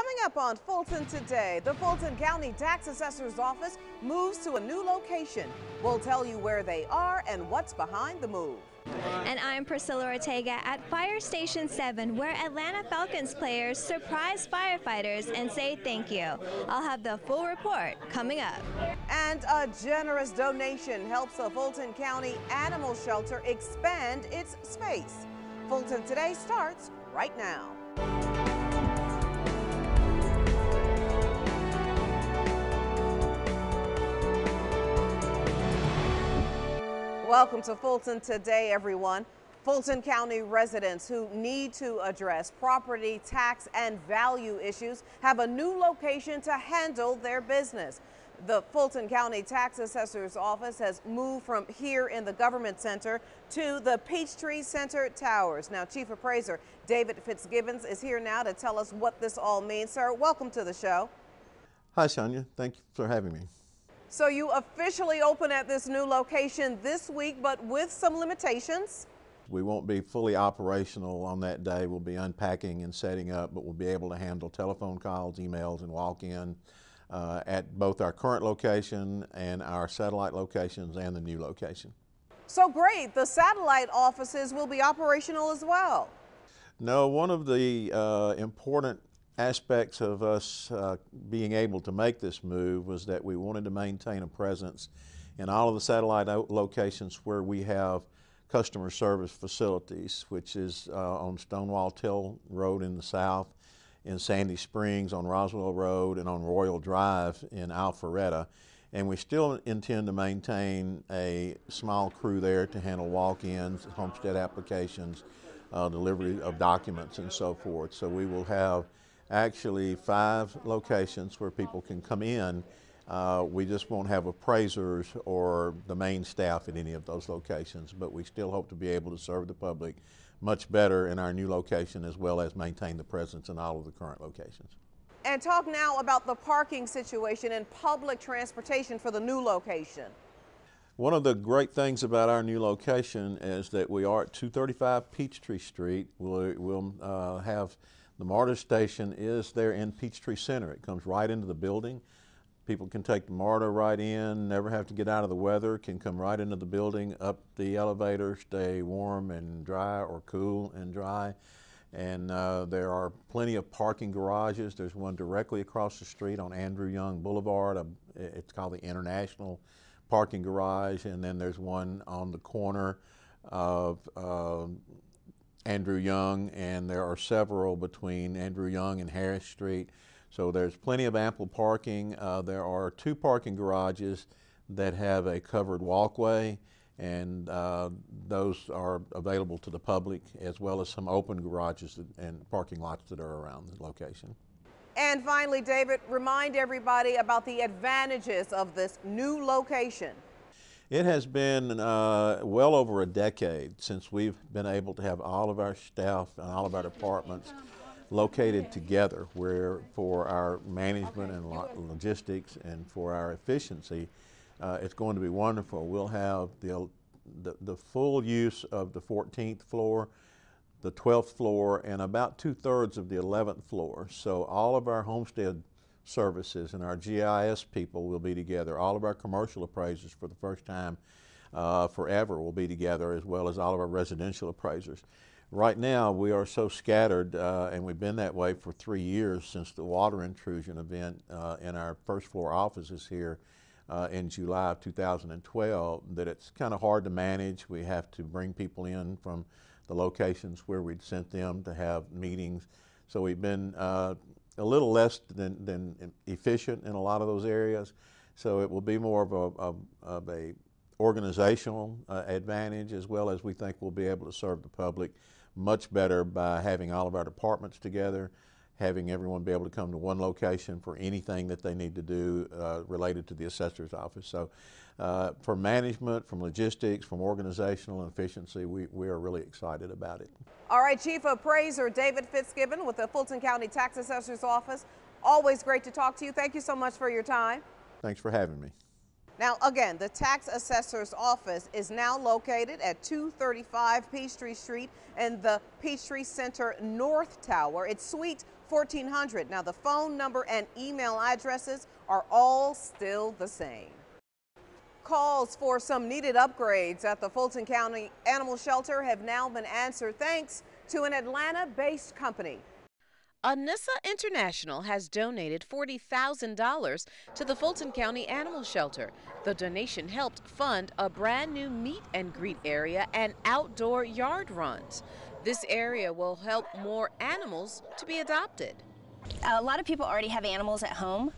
Coming up on Fulton Today, the Fulton County Tax Assessor's Office moves to a new location. We'll tell you where they are and what's behind the move. And I'm Priscilla Ortega at Fire Station 7, where Atlanta Falcons players surprise firefighters and say thank you. I'll have the full report coming up. And a generous donation helps a Fulton County animal shelter expand its space. Fulton Today starts right now. Welcome to Fulton Today, everyone. Fulton County residents who need to address property tax and value issues have a new location to handle their business. The Fulton County Tax Assessor's Office has moved from here in the Government Center to the Peachtree Center Towers. Now, Chief Appraiser David Fitzgibbons is here now to tell us what this all means. Sir, welcome to the show. Hi, Sonia. Thank you for having me. So you officially open at this new location this week, but with some limitations? We won't be fully operational on that day. We'll be unpacking and setting up, but we'll be able to handle telephone calls, emails, and walk-in at both our current location and our satellite locations and the new location. So great. The satellite offices will be operational as well. No, one of the important aspects of us being able to make this move was that we wanted to maintain a presence in all of the satellite locations where we have customer service facilities, which is on Stonewall Till Road in the south, in Sandy Springs on Roswell Road, and on Royal Drive in Alpharetta. And we still intend to maintain a small crew there to handle walk-ins, homestead applications, delivery of documents, and so forth. So we will have actually 5 locations where people can come in. We just won't have appraisers or the main staff at any of those locations, but we still hope to be able to serve the public much better in our new location, as well as maintain the presence in all of the current locations. And talk now about the parking situation and public transportation for the new location. One of the great things about our new location is that we are at 235 Peachtree Street. We'll have the MARTA station is there in Peachtree Center. It comes right into the building. People can take the MARTA right in, never have to get out of the weather, can come right into the building, up the elevator, stay warm and dry or cool and dry. And there are plenty of parking garages. There's one directly across the street on Andrew Young Boulevard. It's called the International Parking Garage. And then there's one on the corner of Andrew Young, and there are several between Andrew Young and Harris Street. So there's plenty of ample parking. There are 2 parking garages that have a covered walkway, and those are available to the public, as well as some open garages and parking lots that are around the location. And finally, David, remind everybody about the advantages of this new location. It has been well over a decade since we've been able to have all of our staff and all of our departments located together, where for our management and logistics and for our efficiency, it's going to be wonderful. We'll have the full use of the 14th floor, the 12th floor, and about 2/3 of the 11th floor. So all of our homestead services and our GIS people will be together. All of our commercial appraisers for the first time forever will be together, as well as all of our residential appraisers. Right now we are so scattered, and we've been that way for 3 years since the water intrusion event in our first floor offices here in July of 2012, that it's kind of hard to manage. We have to bring people in from the locations where we'd sent them to have meetings. So we've been a little less than efficient in a lot of those areas. So it will be more of a organizational advantage, as well as we think we'll be able to serve the public much better by having all of our departments together, having everyone be able to come to one location for anything that they need to do related to the assessor's office. So for management, from logistics, from organizational and efficiency, we are really excited about it. All right, Chief Appraiser David Fitzgibbons with the Fulton County Tax Assessor's Office. Always great to talk to you. Thank you so much for your time. Thanks for having me. Now, again, the Tax Assessor's Office is now located at 235 Peachtree Street in the Peachtree Center North Tower. It's Suite 1400. Now, the phone number and email addresses are all still the same. Calls for some needed upgrades at the Fulton County Animal Shelter have now been answered thanks to an Atlanta-based company. Anissa International has donated $40,000 to the Fulton County Animal Shelter. The donation helped fund a brand new meet and greet area and outdoor yard runs. This area will help more animals to be adopted. A lot of people already have animals at home,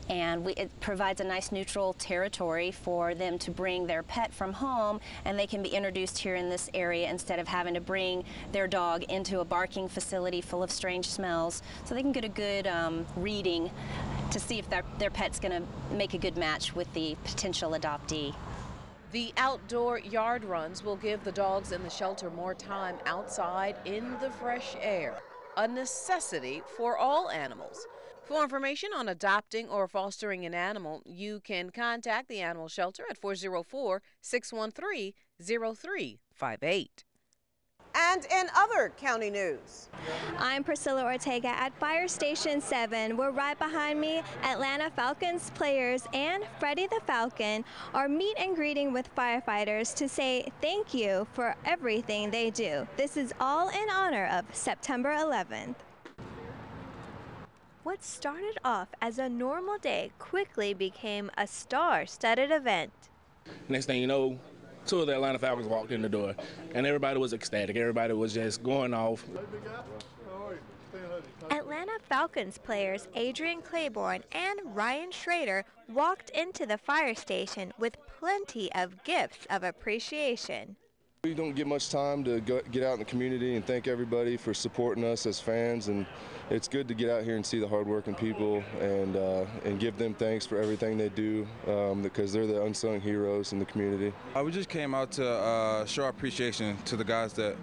and it provides a nice neutral territory for them to bring their pet from home, and they can be introduced here in this area instead of having to bring their dog into a barking facility full of strange smells. So they can get a good reading to see if their pet's going to make a good match with the potential adoptee. The outdoor yard runs will give the dogs in the shelter more time outside in the fresh air, a necessity for all animals. For information on adopting or fostering an animal, you can contact the animal shelter at 404-613-0358. And in other county news, I'm Priscilla Ortega at Fire Station 7, where right behind me, Atlanta Falcons players and Freddie the Falcon are meet and greeting with firefighters to say thank you for everything they do. This is all in honor of September 11th. What started off as a normal day quickly became a star-studded event. Next thing you know, two of the Atlanta Falcons walked in the door, and everybody was ecstatic. Everybody was just going off. Atlanta Falcons players Adrian Claiborne and Ryan Schrader walked into the fire station with plenty of gifts of appreciation. We don't get much time to get out in the community and thank everybody for supporting us as fans, and it's good to get out here and see the hardworking people and give them thanks for everything they do because they're the unsung heroes in the community. We just came out to show our appreciation to the guys that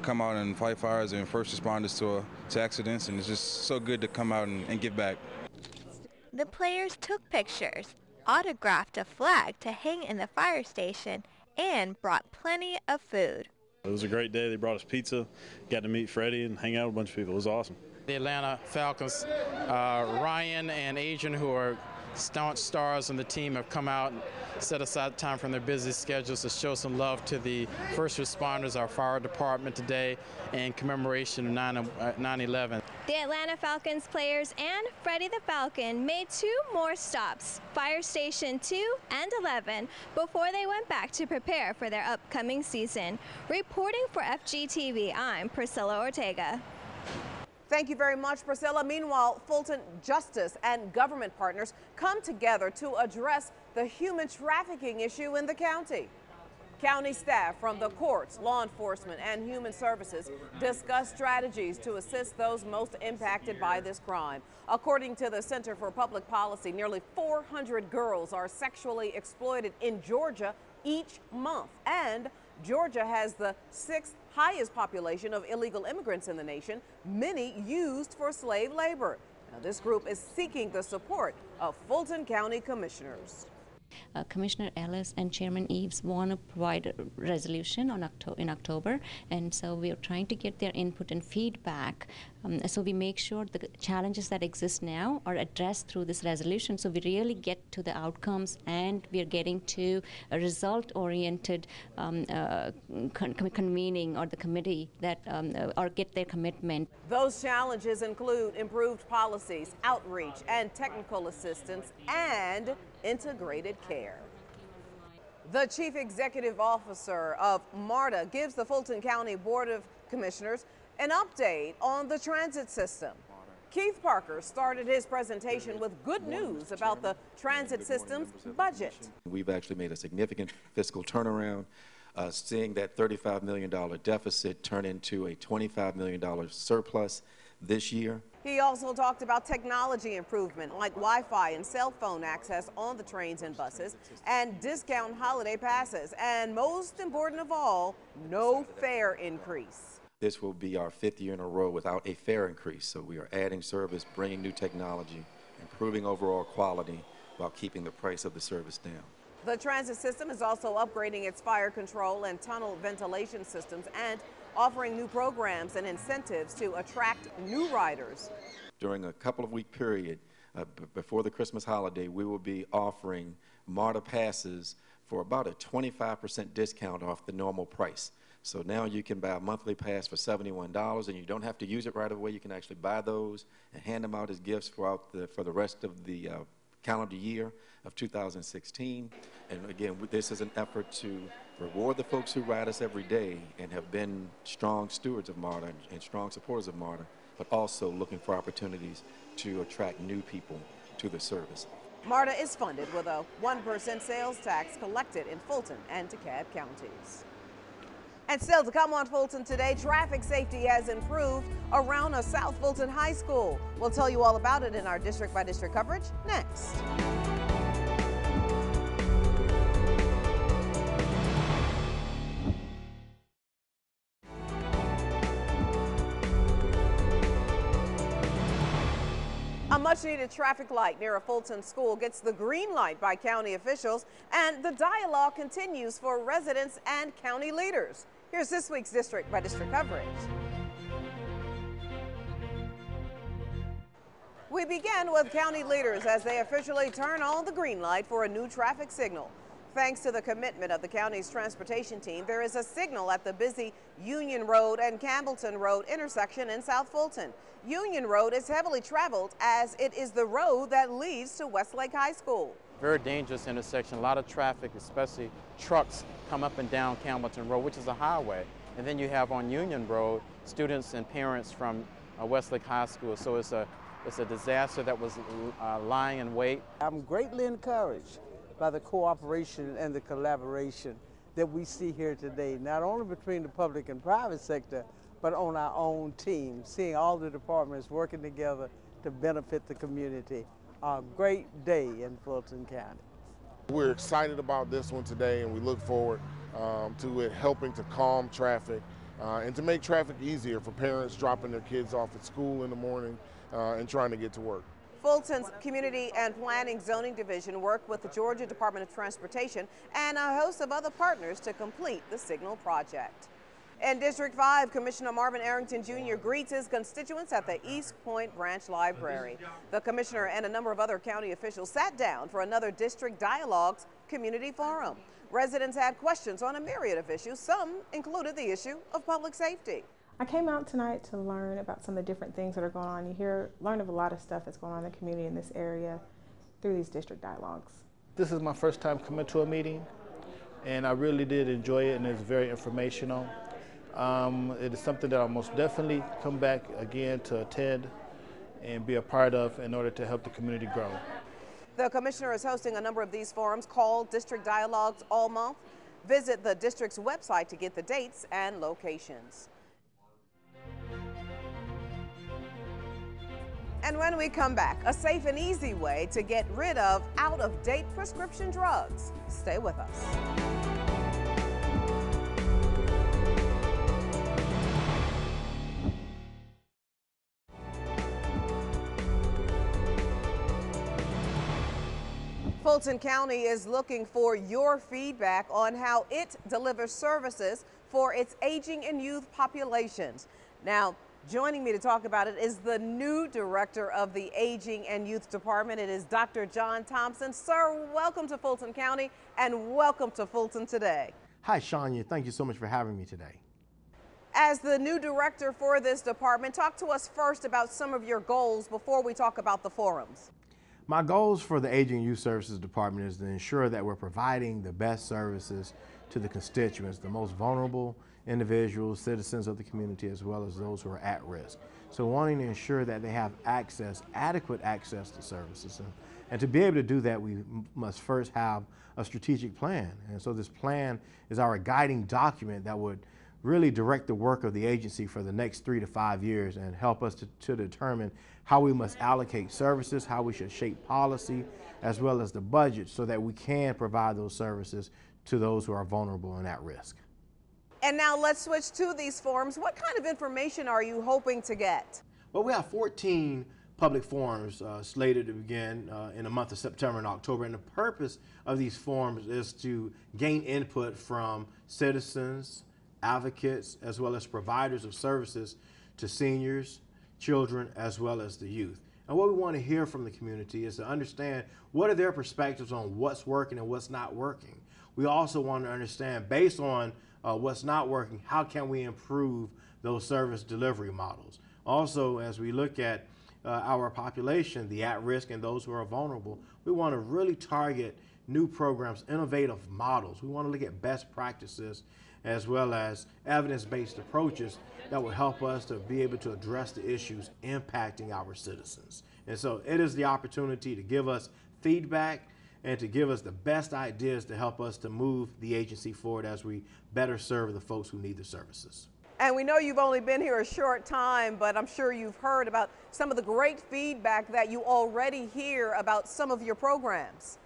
come out and fight fires and first responders to accidents, and it's just so good to come out and give back. The players took pictures, autographed a flag to hang in the fire station, and brought plenty of food. It was a great day. They brought us pizza, got to meet Freddie and hang out with a bunch of people. It was awesome. The Atlanta Falcons, Ryan and Adrian, who are staunch stars on the team, have come out and set aside time from their busy schedules to show some love to the first responders, our fire department today, in commemoration of 9/11. The Atlanta Falcons players and Freddie the Falcon made two more stops, Fire Station 2 and 11, before they went back to prepare for their upcoming season. Reporting for FGTV, I'm Priscilla Ortega. thank you very much, Priscilla. Meanwhile, Fulton Justice and government partners come together to address the human trafficking issue in the county. County staff from the courts, law enforcement, and human services discuss strategies to assist those most impacted by this crime. According to the Center for Public Policy, nearly 400 girls are sexually exploited in Georgia each month, and Georgia has the 6th highest population of illegal immigrants in the nation, many used for slave labor. Now, this group is seeking the support of Fulton County commissioners. Commissioner Ellis and Chairman Eves want to provide a resolution in October, and so we are trying to get their input and feedback so we make sure the challenges that exist now are addressed through this resolution, so we really get to the outcomes and we are getting to a result-oriented convening or the committee that or get their commitment. Those challenges include improved policies, outreach, and technical assistance, and integrated care. The Chief Executive Officer of MARTA gives the Fulton County Board of Commissioners an update on the transit system. Keith Parker started his presentation with good news about the transit system's budget. We've actually made a significant fiscal turnaround, seeing that $35 million deficit turn into a $25 million surplus this year. He also talked about technology improvement like Wi-Fi and cell phone access on the trains and buses, and discount holiday passes, and most important of all, no fare increase. This will be our 5th year in a row without a fare increase, so we are adding service, bringing new technology, improving overall quality while keeping the price of the service down. The transit system is also upgrading its fire control and tunnel ventilation systems and offering new programs and incentives to attract new riders. during a couple of week period before the Christmas holiday, we will be offering MARTA passes for about a 25% discount off the normal price. So now you can buy a monthly pass for $71, and you don't have to use it right away. You can actually buy those and hand them out as gifts for the rest of the calendar year of 2016. And again, this is an effort to reward the folks who ride us every day and have been strong stewards of MARTA and strong supporters of MARTA, but also looking for opportunities to attract new people to the service. MARTA is funded with a 1% sales tax collected in Fulton and DeKalb counties. And still to come on Fulton Today, traffic safety has improved around a South Fulton High School. We'll tell you all about it in our district-by-district coverage next. A much-needed traffic light near a Fulton school gets the green light by county officials, and the dialogue continues for residents and county leaders. Here's this week's district-by-district coverage. We begin with county leaders as they officially turn on the green light for a new traffic signal. Thanks to the commitment of the county's transportation team, there is a signal at the busy Union Road and Campbellton Road intersection in South Fulton. Union Road is heavily traveled as it is the road that leads to Westlake High School. Very dangerous intersection, a lot of traffic, especially trucks come up and down Campbellton Road, which is a highway. And then you have on Union Road, students and parents from Westlake High School. So it's a disaster that was lying in wait. I'm greatly encouraged by the cooperation and the collaboration that we see here today, not only between the public and private sector, but on our own team, seeing all the departments working together to benefit the community. A great day in Fulton County. We're excited about this one today, and we look forward to it helping to calm traffic and to make traffic easier for parents dropping their kids off at school in the morning and trying to get to work. Fulton's Community and Planning Zoning Division worked with the Georgia Department of Transportation and a host of other partners to complete the signal project. In District 5, Commissioner Marvin Arrington Jr. greets his constituents at the East Point Branch Library. The commissioner and a number of other county officials sat down for another District Dialogues Community Forum. Residents had questions on a myriad of issues. Some included the issue of public safety. I came out tonight to learn about some of the different things that are going on. You learn of a lot of stuff that's going on in the community in this area through these district dialogues. This is my first time coming to a meeting, and I really did enjoy it, and it's very informational. It is something that I'll most definitely come back again to attend and be a part of in order to help the community grow. The commissioner is hosting a number of these forums called District Dialogues all month. Visit the district's website to get the dates and locations. And when we come back, a safe and easy way to get rid of out-of-date prescription drugs. Stay with us. Fulton County is looking for your feedback on how it delivers services for its aging and youth populations. Now, joining me to talk about it is the new director of the Aging and Youth Department. It is Dr. John Thompson. Sir, welcome to Fulton County and welcome to Fulton Today. Hi, Shania. Thank you so much for having me today. As the new director for this department, talk to us first about some of your goals before we talk about the forums. My goals for the Aging and Youth Services Department is to ensure that we're providing the best services to the constituents, the most vulnerable individuals, citizens of the community, as well as those who are at risk. So wanting to ensure that they have access, adequate access to services. And to be able to do that, we must first have a strategic plan. And so this plan is our guiding document that would really direct the work of the agency for the next 3 to 5 years and help us to determine how we must allocate services, how we should shape policy, as well as the budget so that we can provide those services to those who are vulnerable and at risk. And now let's switch to these forums. What kind of information are you hoping to get? Well, we have 14 public forums slated to begin in the month of September and October. And the purpose of these forums is to gain input from citizens, advocates, as well as providers of services to seniors, children as well as the youth. And what we want to hear from the community is to understand what are their perspectives on what's working and what's not working. We also want to understand, based on what's not working, how can we improve those service delivery models. Also, as we look at our population, the at-risk and those who are vulnerable, we want to really target new programs, innovative models. We want to look at best practices as well as evidence-based approaches that will help us to be able to address the issues impacting our citizens. And so it is the opportunity to give us feedback and to give us the best ideas to help us to move the agency forward as we better serve the folks who need the services. And we know you've only been here a short time, but I'm sure you've heard about some of the great feedback that you already hear about some of your programs.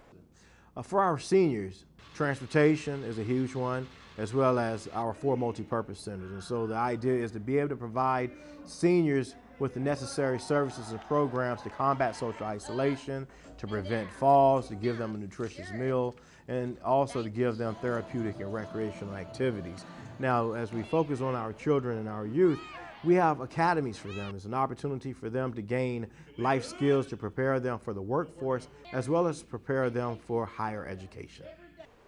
For our seniors, transportation is a huge one, as well as our 4 multi-purpose centers. And so the idea is to be able to provide seniors with the necessary services and programs to combat social isolation, to prevent falls, to give them a nutritious meal, and also to give them therapeutic and recreational activities. Now, as we focus on our children and our youth, we have academies for them. It's an opportunity for them to gain life skills to prepare them for the workforce, as well as prepare them for higher education.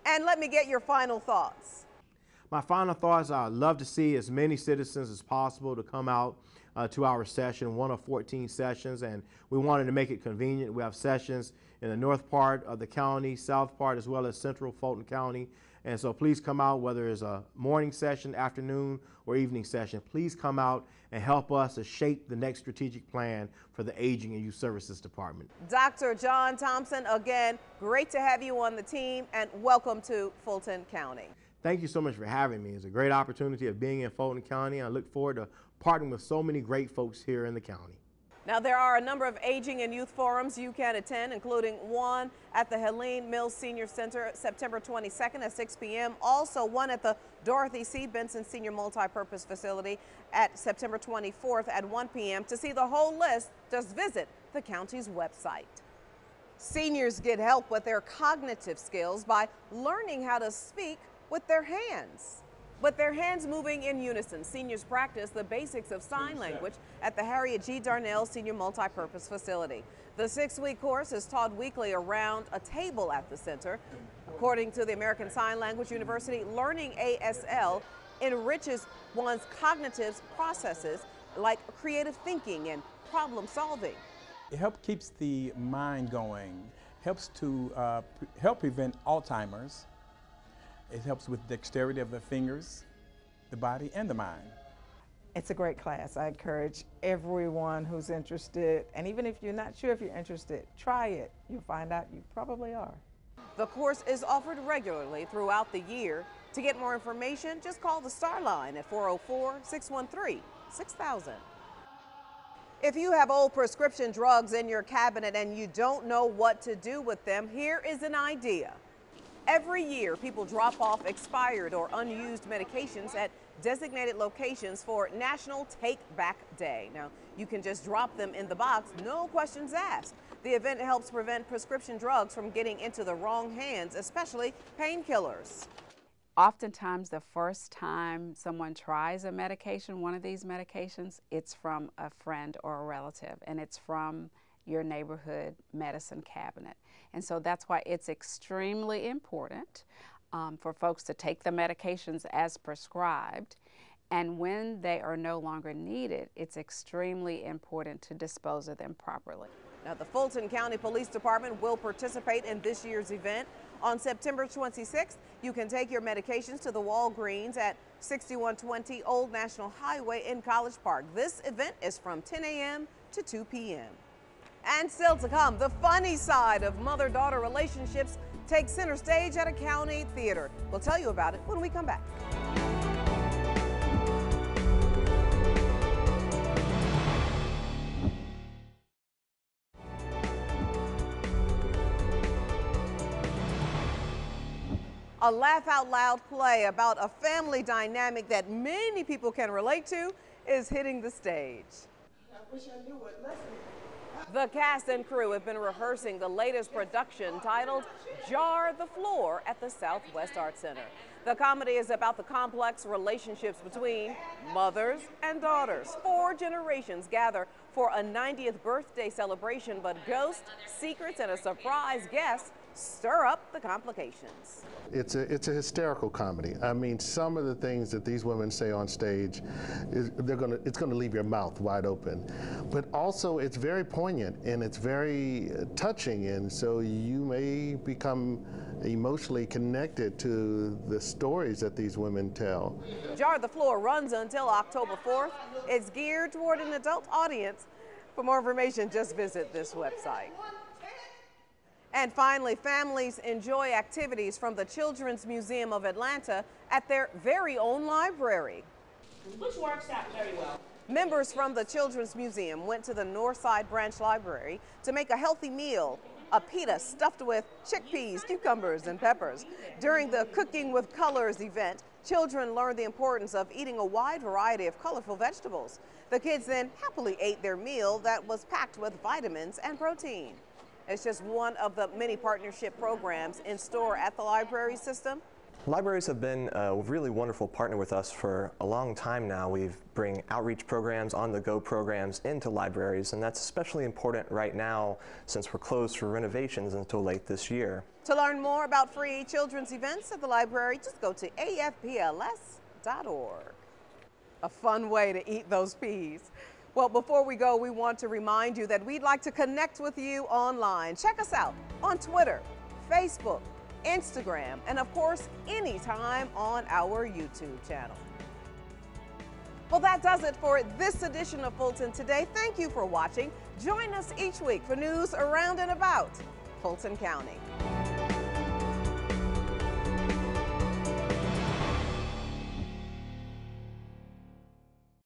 And let me get your final thoughts. My final thoughts, I'd love to see as many citizens as possible to come out to our session, one of 14 sessions, and we wanted to make it convenient. We have sessions in the north part of the county, south part, as well as central Fulton County. And so please come out, whether it's a morning session, afternoon, or evening session. Please come out and help us to shape the next strategic plan for the Aging and Youth Services Department. Dr. John Thompson, again, great to have you on the team, and welcome to Fulton County. Thank you so much for having me. It's a great opportunity of being in Fulton County. I look forward to partnering with so many great folks here in the county. Now, there are a number of aging and youth forums you can attend, including one at the Helene Mills Senior Center September 22nd at 6 p.m. Also, one at the Dorothy C. Benson Senior Multipurpose Facility at September 24th at 1 p.m. To see the whole list, just visit the county's website. Seniors get help with their cognitive skills by learning how to speak with their hands. With their hands moving in unison, seniors practice the basics of sign language at the Harriet G. Darnell Senior Multipurpose Facility. The 6-week course is taught weekly around a table at the center. According to the American Sign Language University, learning ASL enriches one's cognitive processes like creative thinking and problem solving. It helps keeps the mind going, helps to help prevent Alzheimer's. It helps with dexterity of the fingers, the body, and the mind. It's a great class. I encourage everyone who's interested, and even if you're not sure if you're interested, try it. You'll find out you probably are. The course is offered regularly throughout the year. To get more information, just call the Star Line at 404-613-6000. If you have old prescription drugs in your cabinet and you don't know what to do with them, here is an idea. Every year, people drop off expired or unused medications at designated locations for National Take Back Day. Now, you can just drop them in the box, no questions asked. The event helps prevent prescription drugs from getting into the wrong hands, especially painkillers. Oftentimes, the first time someone tries a medication, one of these medications, it's from a friend or a relative, and it's from your neighborhood medicine cabinet. And so that's why it's extremely important for folks to take the medications as prescribed. And when they are no longer needed, it's extremely important to dispose of them properly. Now, the Fulton County Police Department will participate in this year's event. On September 26th, you can take your medications to the Walgreens at 6120 Old National Highway in College Park. This event is from 10 a.m. to 2 p.m. And still to come, the funny side of mother-daughter relationships takes center stage at a county theater. We'll tell you about it when we come back. A laugh-out-loud play about a family dynamic that many people can relate to is hitting the stage. I wish I knew what lesson. The cast and crew have been rehearsing the latest production titled Jar the Floor at the Southwest Art Center. The comedy is about the complex relationships between mothers and daughters. 4 generations gather for a 90th birthday celebration, but ghosts, secrets, and a surprise guest stir up the complications. It's a hysterical comedy. I mean, some of the things that these women say on stage, it's gonna leave your mouth wide open. But also, it's very poignant and it's very touching, and so you may become emotionally connected to the stories that these women tell. Jar the Floor runs until October 4th. It's geared toward an adult audience. For more information, just visit this website. And finally, families enjoy activities from the Children's Museum of Atlanta at their very own library. Which works out very well. Members from the Children's Museum went to the Northside Branch Library to make a healthy meal, a pita stuffed with chickpeas, cucumbers, and peppers. During the Cooking with Colors event, children learned the importance of eating a wide variety of colorful vegetables. The kids then happily ate their meal that was packed with vitamins and protein. It's just one of the many partnership programs in store at the library system. Libraries have been a really wonderful partner with us for a long time now. We've bring outreach programs, on-the-go programs into libraries, and that's especially important right now since we're closed for renovations until late this year. To learn more about free children's events at the library, just go to afpls.org. A fun way to eat those peas. Well, before we go, we want to remind you that we'd like to connect with you online. Check us out on Twitter, Facebook, Instagram, and of course, anytime on our YouTube channel. Well, that does it for this edition of Fulton Today. Thank you for watching. Join us each week for news around and about Fulton County.